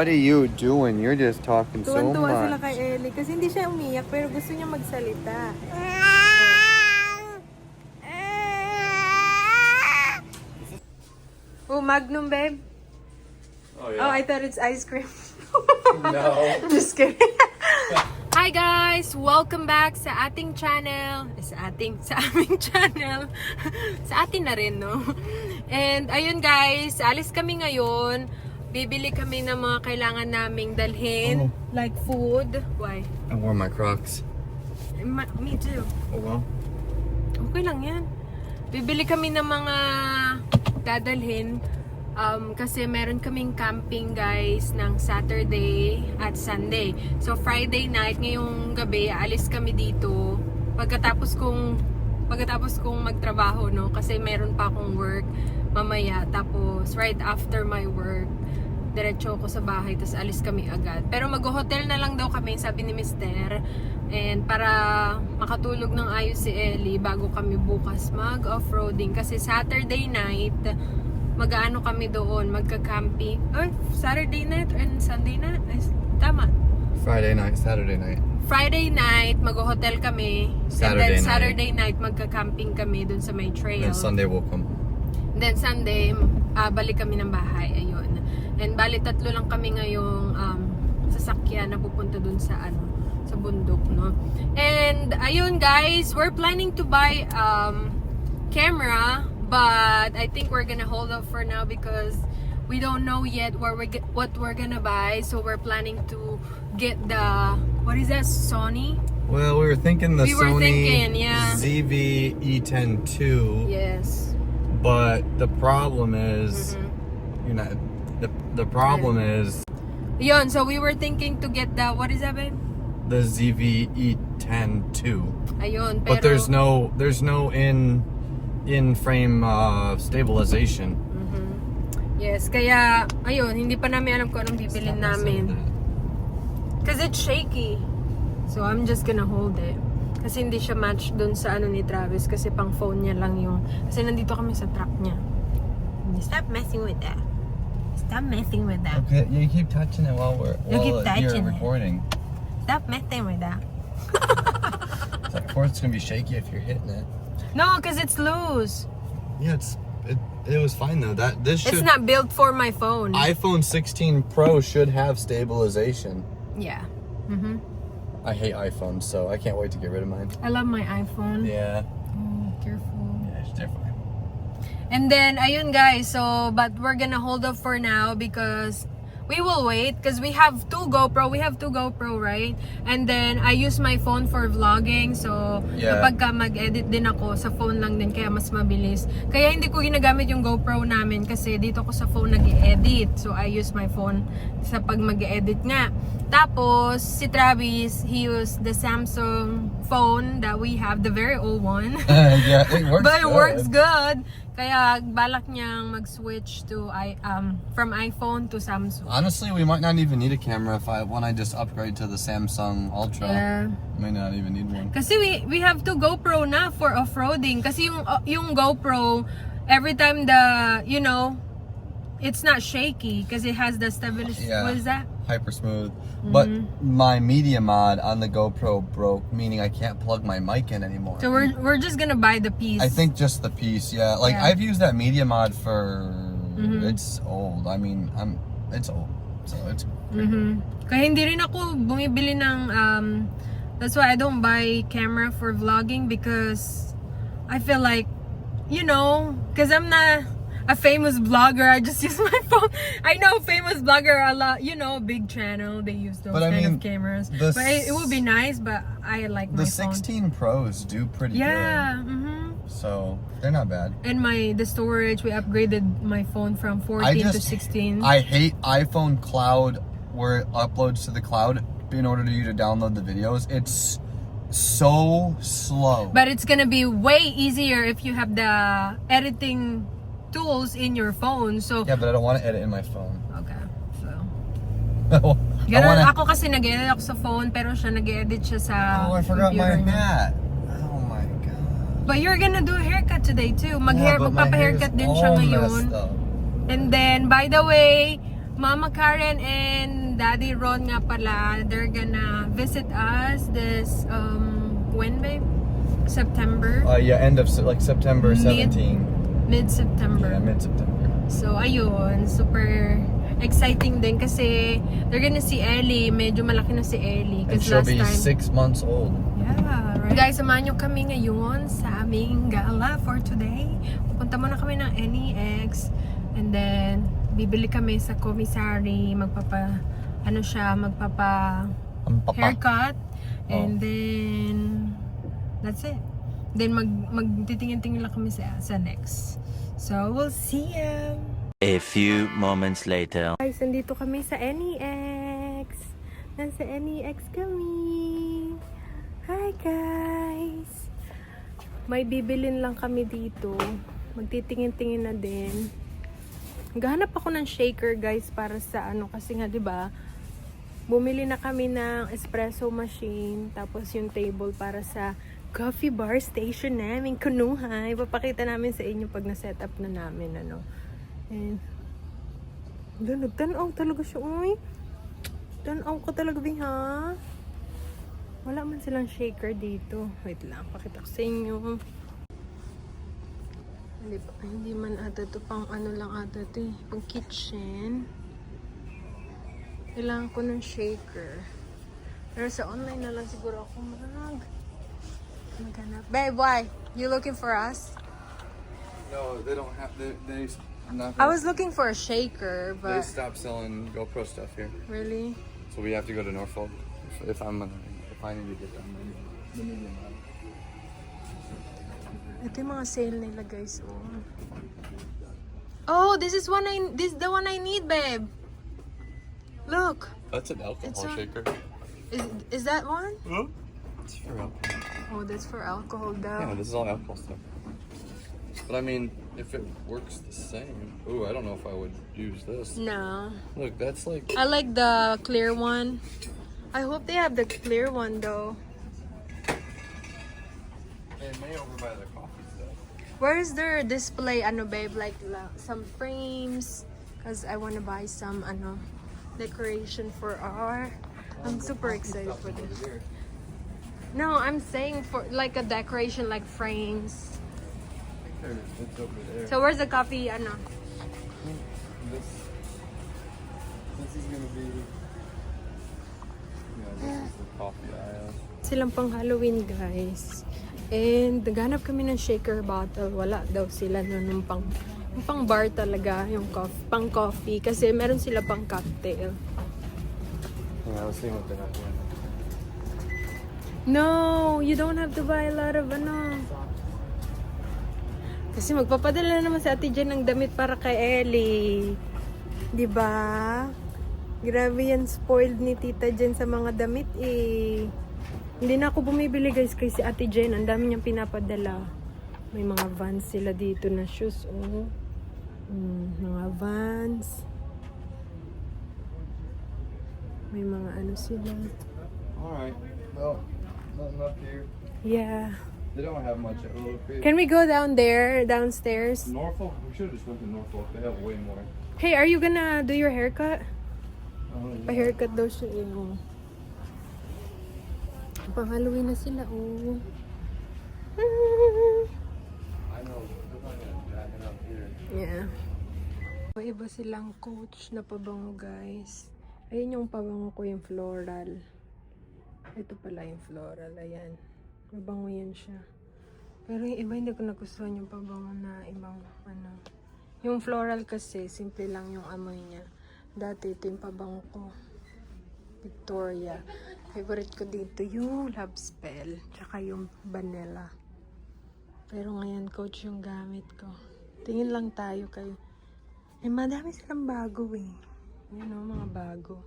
What are you doing? You're just talking so Tuwan-tuwa sila much. kay Ellie kasi hindi siya umiyak pero gusto niya magsalita. Oh, Magnum, babe. Oh, Oh, I thought it's ice cream. No. Just kidding. Hi guys! Welcome back sa ating channel. Sa aming channel. Sa atin na rin, no? And ayun guys, alis kami ngayon. Bibili kami ng mga kailangan naming dalhin. Like food. Why? I wore my Crocs. Me too. Oh well. Okay lang yan. Bibili kami ng mga dadalhin. Kasi meron kaming camping guys ng Saturday at Sunday. So Friday night, ngayong gabi, alis kami dito. Pagkatapos kong magtrabaho, no? Kasi meron pa akong work mamaya. Tapos right after my work, diretso ko sa bahay, tapos alis kami agad. Pero mag-hotel na lang daw kami, sabi ni Mister. And para makatulog ng ayos si Ellie bago kami bukas mag-offroading. Kasi Saturday night, mag-aano kami doon, magka-camping. Or Saturday night and Sunday night? Tama. Friday night, Saturday night. Friday night, mag-hotel kami. Saturday and then Saturday night, magka-camping kami doon sa may trail. And Sunday we'll come. Then Sunday, balik kami ng bahay. Ayun. And bali 3 lang kami ngayong sasakyan na pupunta doon sa sa bundok, no? And ayun guys, we're planning to buy camera. But I think we're gonna hold off for now because we don't know yet what we're gonna buy. So we're planning to get the, what is that, Sony? Well, we were thinking the Sony yeah. ZV-E10 II. Yes. But the problem is, you know, the problem is Yun, so we were thinking to get the, what is that, babe? the ZV-E10 II. Ayun, pero But there's no in-frame stabilization. yes, kaya ayun, hindi pa namin alam kung anong bibilin namin. Kasi it's shaky. So I'm just gonna hold it. Kasi hindi siya match dun sa ni Travis. Kasi pang phone niya lang yung, kasi nandito kami sa truck niya. Stop messing with that. Stop messing with that. Okay, you keep touching it while keep touching you're it. recording. Stop messing with that. Of course, it's gonna be shaky if you're hitting it. No, because it's loose. Yeah, it was fine though. This It's should not built for my phone. iPhone 16 Pro should have stabilization. Yeah. I hate iPhones, so I can't wait to get rid of mine. I love my iPhone. Yeah. Oh, careful. Yeah, it's different. And then, ayun guys, so, but we're gonna hold off for now because we will wait because we have 2 GoPro. We have 2 GoPro, right? And then, I use my phone for vlogging. So, Yeah. kapag ka mag-edit din ako, sa phone lang din, kaya mas mabilis. Kaya hindi ko ginagamit yung GoPro namin kasi dito ko sa phone nag-edit. So, I use my phone sa pag mag-edit nga. Tapos, si Travis, he used the Samsung phone that we have, the very old one. Yeah, it works. But it good. works good. Kaya balak niyang mag-switch to from iPhone to Samsung. Honestly, we might not even need a camera when I just upgrade to the Samsung Ultra. Yeah. Might not even need one. Kasi we have 2 GoPro na for off-roading. Kasi yung GoPro, every time it's not shaky because it has the stability. Yeah. What is that? Hyper smooth. But my media mod on the GoPro broke, meaning I can't plug my mic in anymore. So we're just gonna buy the piece. I think just the piece, yeah. Like Yeah. I've used that media mod for it's old. I mean, it's old. So it's Kaya hindi rin ako bumibili ng that's why I don't buy camera for vlogging because I feel like, because I'm not a famous vlogger, I just use my phone. I know famous blogger a lot, big channel, they use those of cameras. But it would be nice, but I like my the phone. 16 Pros do pretty Yeah, good. So they're not bad. And the storage, we upgraded my phone from 14 to 16. I hate iPhone Cloud where it uploads to the cloud in order for you to download the videos. It's so slow. But it's gonna be way easier if you have the editing tools in your phone. So Yeah, but I don't want to edit in my phone. okay. So I ako kasi nag-edit ako sa phone pero siya nag-edit siya sa I forgot my computer niya. hat. Oh my god. But you're gonna do a haircut today too. Yeah, but my hair Magpapa-haircut is din siya all ngayon. messed up. And then by the way, Mama Karen and Daddy Ron nga pala, they're gonna visit us this, when babe? September? Yeah, end of like September 17. Mid-September. Yeah, mid-September. So, ayun, super exciting din kasi they're gonna see Ellie. Medyo malaki na si Ellie. And Kasi she'll last be time, 6 months old. yeah, right. Guys, samahan nyo kami ngayon sa aming gala for today. Pupunta muna kami ng NEX. And then, bibili kami sa commissary. Magpapa haircut. And then, that's it. Then, magtitingin-tingin lang kami sa next. So, we'll see ya! A few moments later. Guys, nandito kami sa NEX. Nasa NEX kami. Hi guys! May bibilin lang kami dito. Magtitingin-tingin na din. Naghahanap ako ng shaker guys para sa kasi nga 'di ba? Bumili na kami ng espresso machine tapos yung table para sa coffee bar station namin. Kunuhay. Papakita namin sa inyo pag na-set up na namin And, nagtanaw talaga siya, uy. Tanaw ka talaga, Bing, ha? Wala man silang shaker dito. Wait lang, pakita ko sa inyo. Hindi man ata to pang lang ata to eh. Pang kitchen. Kailangan ko ng shaker. Pero sa online na lang siguro ako maghanap. Babe, why? You looking for us? No, they don't have. They I was looking for a shaker, They but stopped selling GoPro stuff here, really? so we have to go to Norfolk if I need to get them. Ito yung mga sale nila, guys. Oh, this is the one I need, babe. Look. That's an alcohol It's shaker. Is that one? Huh? It's for alcohol. Oh, that's for alcohol Yeah, daw. this is all alcohol stuff. But I mean, if it works the same. Ooh, I don't know if I would use this. No. Look, that's like. I like the clear one. I hope they have the clear one though. They may over by the coffee stuff. Where is their display, babe? Like some frames. Cause I wanna buy some, decoration for our. I'm super excited for this. No, I'm saying for like a decoration, like frames. It's over there. So where's the coffee, This is gonna be. Yeah, this is the coffee aisle. Silang pang Halloween, guys. And naghanap kami ng shaker bottle. Wala daw sila yung pang bar talaga, yung pang coffee. Kasi meron sila pang cocktail. Yeah, let's see what they have here. No, you don't have to buy a lot of Kasi magpapadala naman sa Ate Jen ng damit para kay Ellie. 'Di ba? Grabe yan, spoiled ni Tita Jen sa mga damit eh. Hindi na ako bumibili guys kay si Ate Jen. Ang dami niyang pinapadala. May mga Vans sila dito na shoes. Mga Vans. May mga sila. Alright. Well, nothing up here. Yeah. They don't have much at all. Can we go downstairs? Norfolk? We should have just went to Norfolk. They have way more. Hey, are you gonna do your haircut? Oh, yeah. Pa-haircut daw siya Pang Halloween na sila, I know. They're not gonna jack it up here. Yeah. May iba silang Coach na pabango, guys. Ayun yung pabango ko, yung floral. Ito pala yung floral, ayan. Mabango yan siya. Pero yung iba hindi ko nagustuhan yung pabango na ibang Yung floral kasi, simple lang yung amoy niya. Dati ito yung pabango ko. Victoria. Favorite ko dito yung Love Spell. Tsaka yung Vanilla. Pero ngayon, Coach yung gamit ko. Tingin lang tayo kay... madami silang bago eh. Mga bago.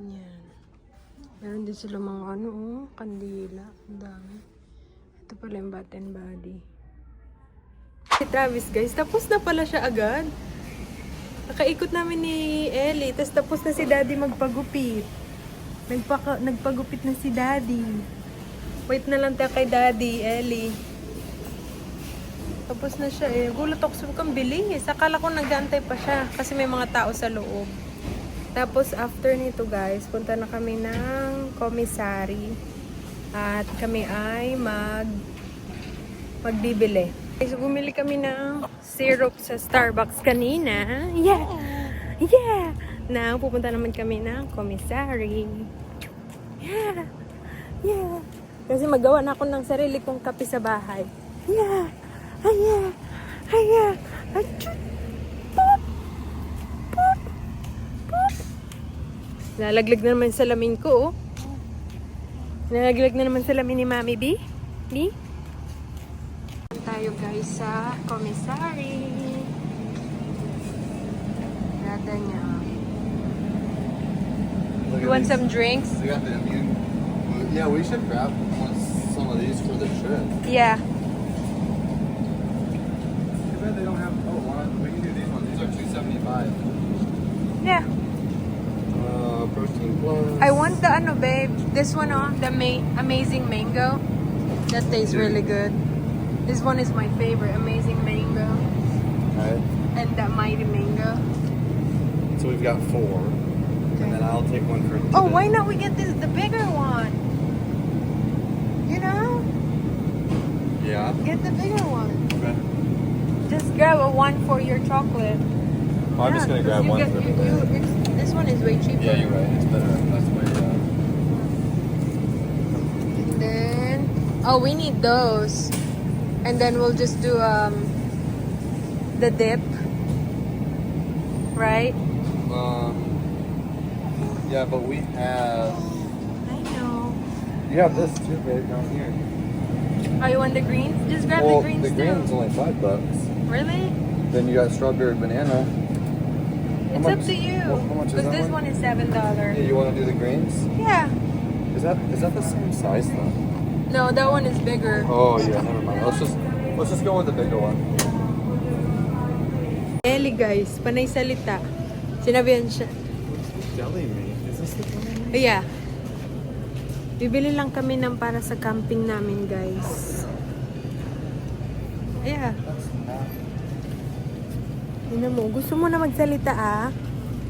Yan. Meron din sila mga kandila. Ang dami. Ito pala yung Bath and Body. Si Travis, guys, tapos na pala siya agad. Nakaikot namin ni Ellie, tapos na si Daddy magpagupit. Nagpagupit na si Daddy. Wait na lang tayo kay Daddy, Ellie. Tapos na siya eh. Gulat ako sa kang bilis. Akala ko nag-aantay pa siya kasi may mga tao sa loob. Tapos after nito guys, punta na kami ng commissary. At kami ay magbibili. So bumili kami ng syrup sa Starbucks kanina. Yeah! Yeah! Now, pupunta naman kami ng commissary. Yeah! Yeah! Kasi magawa na ako ng sarili kong kape sa bahay. Yeah! Aya! Aya! Achut! Pop! Pop! Pop! Lalaglag na naman sa salamin ko, oh. Lalaglag na naman sa salamin ni Mami B. B? Tayo guys sa commissary. Ganda niya. You want some drinks? We got the immune. Yeah, we should grab some of these for the trip. Yeah. Too bad they don't have. Oh, we can do these ones. These are $2.75. Yeah. Protein plus. I want the ano, babe. This one, oh, the amazing mango. That tastes really good. This one is my favorite, amazing mango, Alright. and the mighty mango. So we've got 4, and then I'll take one for. Oh, why not we get the bigger one? You know, Yeah. get the bigger one. Okay. Just grab one for your chocolate. I'm just gonna grab one for me. This one is way cheaper. Yeah, you're right. It's better. That's way. And then, oh, we need those. And then we'll just do the dip, right? Yeah, but we have. I know. You have this too, babe, down here. Oh, you want the greens? Just grab Well, the greens the too. green's only $5. Really? Then you got strawberry banana. It's much- up to you. how much is Because that this one? one is $7. Yeah, you want to do the greens? Yeah. Is that the same size though? No, that one is bigger. Oh yeah, never mind. Let's just go with the bigger one. Ellie guys, panay salita. Sinabihan siya. Jelly me. Is this the jelly me? Yeah. Bibili lang kami ng para sa camping namin, guys. Yeah. Tignan mo. Gusto mo na magsalita, ah?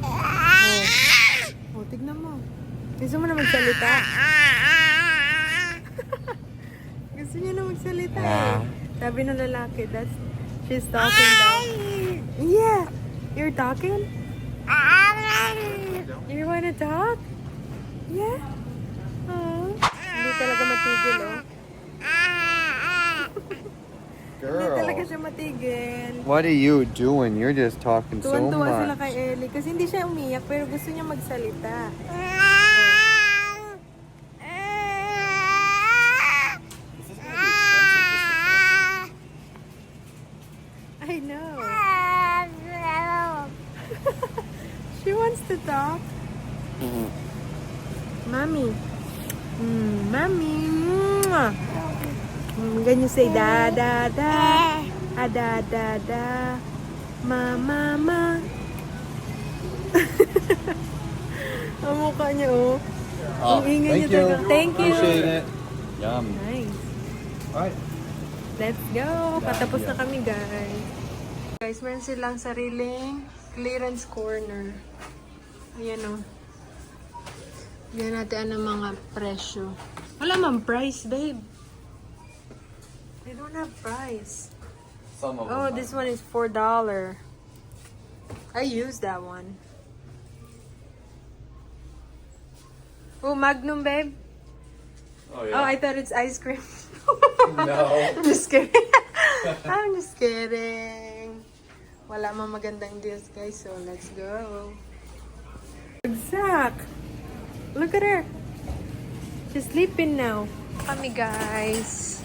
Oh. Oh, tignan mo. Gusto mo na magsalita? Gusto niya na magsalita, eh. Sabi ng lalaki, she's talking daw. Yeah. You're talking? You wanna talk? Yeah? Oh. Hindi talaga matigil, oh. Hindi talaga siya matigil. What are you doing? You're just talking so Tuwan-tuwa sila much. kay Ellie kasi hindi siya umiyak pero gusto niya magsalita. I know. She wants to talk. Mommy. Mommy. Can you say da da da? Ah, da da da. Ma ma ma. Ang mukha niya, oh. Ang ingay niya talaga. Thank you. Appreciate it. Yum. Nice. Alright. Let's go. Patapos na kami, guys. Guys, meron silang sariling clearance corner. Ayan, oh. Yan natin ang mga presyo. Wala man price, babe. They don't have price. Some of Oh, them. this one is $4. I used that one. Oh, Magnum, babe. Oh Oh, I thought it's ice cream. No. I'm just kidding. I'm just kidding. Wala mang magandang deals, guys. So, let's go. Zach! Look at her. She's sleeping now. Kami, guys.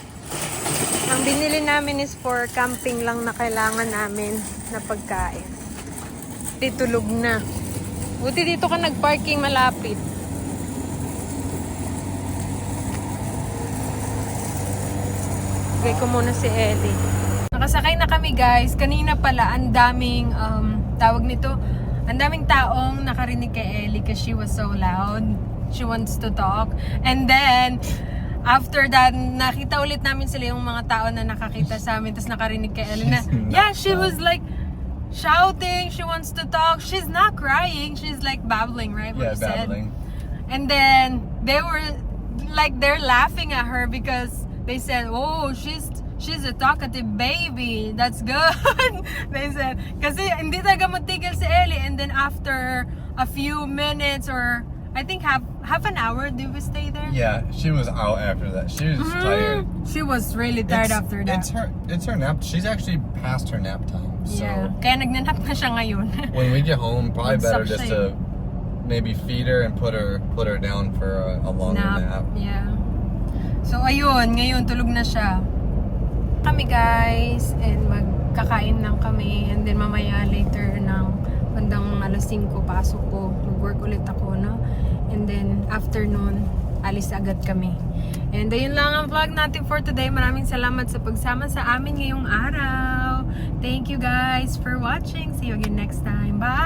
Ang binili namin is for camping lang na kailangan namin na pagkain. Di tulog na. Buti dito ka nag-parking malapit. Bigay ko muna si Ellie. Nakasakay na kami, guys. Kanina pala, ang daming, tawag nito, ang daming taong nakarinig kay Ellie kasi she was so loud. She wants to talk. And then, after that, nakita ulit namin sila yung mga tao na nakakita sa amin, tapos nakarinig kay Ellen na, She's not yeah, she was done. like shouting, she wants to talk, she's not crying, she's like babbling, right? What Yeah, you said. babbling. And then they were like they're laughing at her because they said, "Oh, she's a talkative baby. That's good." They said kasi hindi talaga matigil si Ellie. And then after a few minutes or I think half an hour, did we stay there? Yeah, she was out after that. She was tired. She was really tired after that. It's her nap. She's actually past her nap time. So Yeah. Kaya nagnanap na siya ngayon. when we get home, probably better Bagsak just siya to maybe feed her and put her down for a longer nap. Yeah. So ayun, ngayon tulog na siya. Kami guys, and magkakain lang kami, and then mamaya later ng bandang mga alas 5 pasok ko, mag-work ulit ako, no? And then afternoon, alis agad kami. And ayun lang ang vlog natin for today. Maraming salamat sa pagsama sa amin ngayong araw. Thank you guys for watching. See you again next time. Bye!